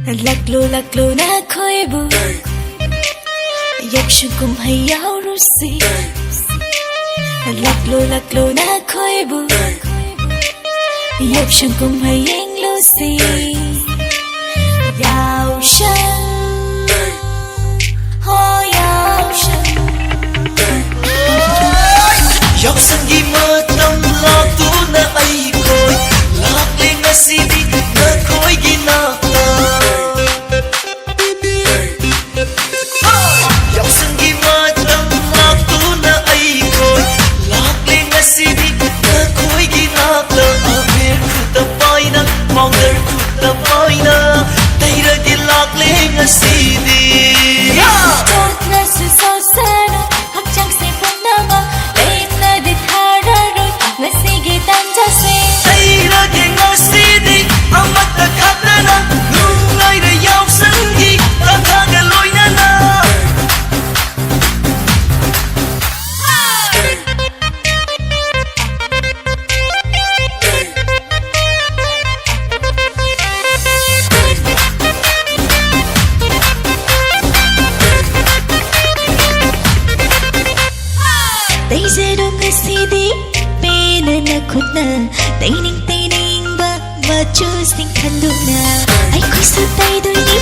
Laklo na khoibu Yakshu kum hayau rusi Laklo na khoibu Yakshu kum hayeng lusi Yao shan Ho yao shan Yak san gi matam lak tu na ai koi Lak le ngasi di na koi gi nakta Yak san gi matam lak tu na ai koi Lak le ngasi di na koi gi nakta Amer kuta paina Mauder kuta paina Taira di lak le ngasi di Tot na su so sana Hak chang se pong nama Leim na di thara roi Ngasi gi tan cha se Taira di ngasi di Amat na kata na Nungai na yaw san gi Tataga loy na na Tay zero ngasi di Pena na khutna Taining ba Ba choosing khandu na Ay koi su tay doi ni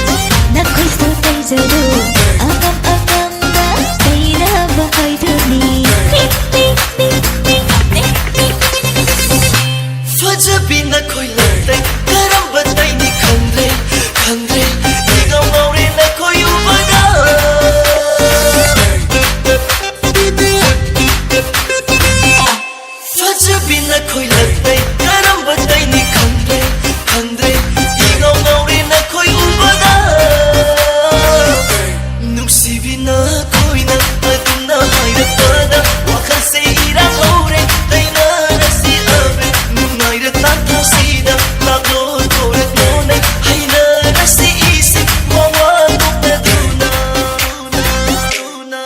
Na koi su tay zero Agam ba Tay na ba ay duni Fajabi na koi lagtay Karamba tay ni khandre Khandre Igaw maure na koi ubada Fajabi na koi lagtay Karamba tay ni khandre Khandre Igaw maure na koi ubada Nuksibi na koi na Adun na hairapada Wakal se irang haure Tay na nasi abe Nungai ra tata sida Laglo toret monay Hay na nasi isi Wawa kong na duna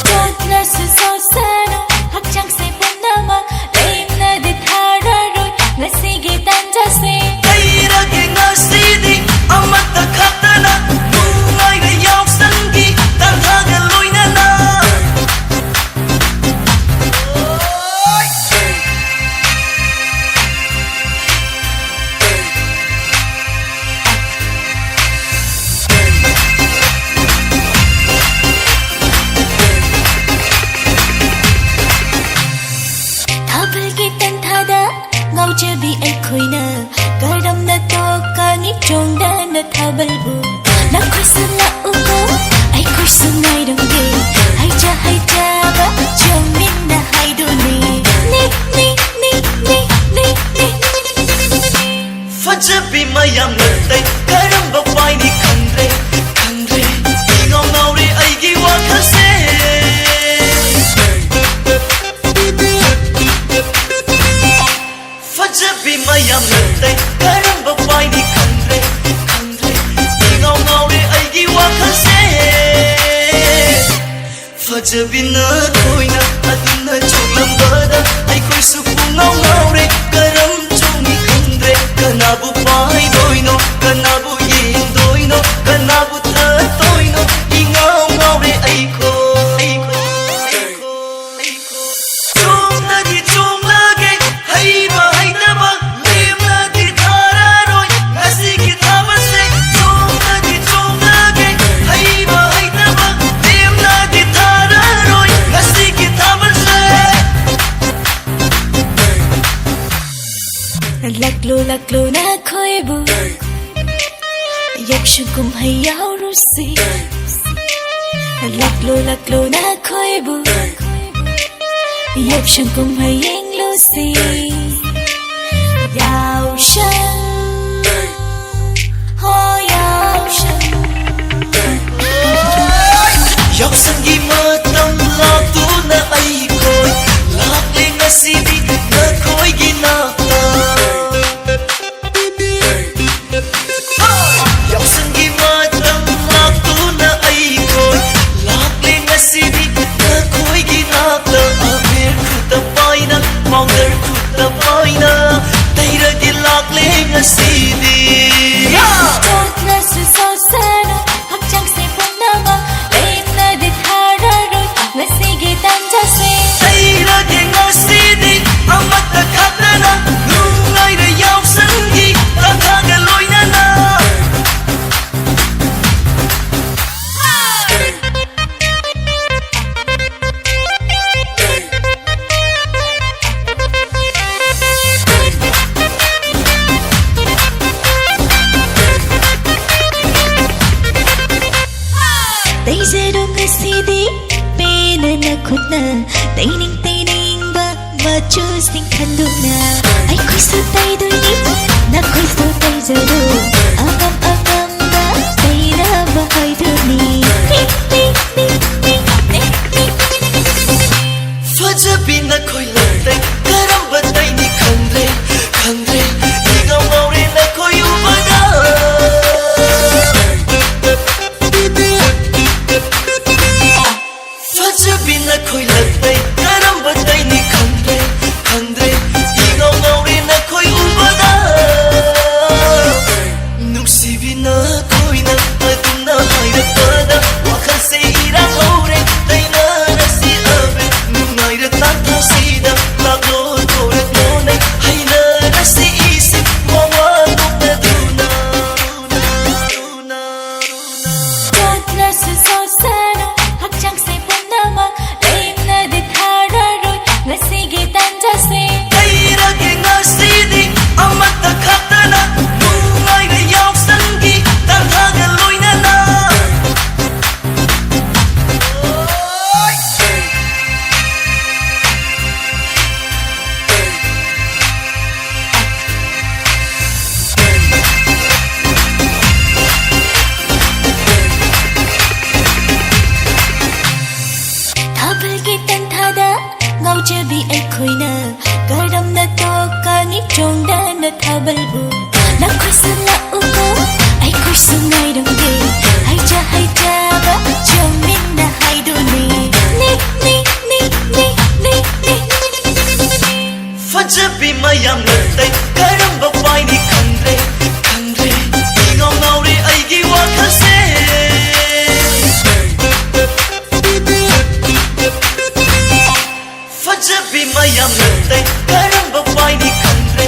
Tot na su so sana Hak chang se pong nama Leim na di thara roi Ngasi gi tan cha se Taira ke ngasi di Amat na kata na Nungai na yaw san gi Tataga loy na na Thabal gi tan thada Ngau chabi ai khoi na Karam na to ka ni chong da na thabal bu Na khoi su la u ko Ai khoi su ngai dong ge Hai cha ba Chong min na hai do ni Ni Fajabi mayam lagtay Karamba pai ni khandre Khandre Igaw maure ay gi wakal se Fajabi mayam lagtay Karamba pai ni khandre Khandre Igaw maure ay gi wakal se Fajabi na koi na Adun na chong lambada Ay koi su pungaw ngaure Karam chong ni khandre Kanabu pai doino Kanabu yin doino Kanabu ta toino Ingaw ngaure ay ko Chong na di chong lage Hay ba hay na ba Lim na di thara roi Ngasi ki thaban se Chong na di chong lage Hay ba hay na ba Lim na di thara roi Ngasi ki thaban se Laklo na khoibu Yakshu kum hayau rusi Laklo na khoibu Yakshu kum hayeng lusi Yao shan Ho yao shan Yak san gi matam lak tu na ai koi Lak le ngasi di na koi gi nakta Yak san gi matam lak tu na ai koi Lak le ngasi di na koi gi nakta Amer kuta paina Mauder kuta paina Taira di lak le ngasi khutna taining taining ba choosing khanduna ai khoi su tai duni na khoi su tai zaro agam agam ba taira ba hai duni Fajabi na khoi lantai karam batai ni khandre khandre igam gaure na khoi ubada Fajabi na khoi lantai karam batai ni khandre khandre igam gaure na khoi ubada Nusibi na khoi na aduna hairapada wakhal se ira gaure taina rasi abe nungaira tanta sida laglo torat none haina rasi isi wawa nukna duna Jatla se so sano hakchang se punama leimna de thararoi ngasi ge tanja se kaira ge ngasidi amata khatana nungaira yauksangi tanthaga loinana Thabal ki tanthada ngaujabi ai khoina garamna to kani chongda na thabal bu na khosala uko ai khosungai dongge hai cha ba chongmin na hai duni ni ni ni ni ni ni Fajabi mayam lantai karamba pai ni khandre khandre igam gaure aigi wakhal se Fajabi mayam lantai karamba pai ni khandre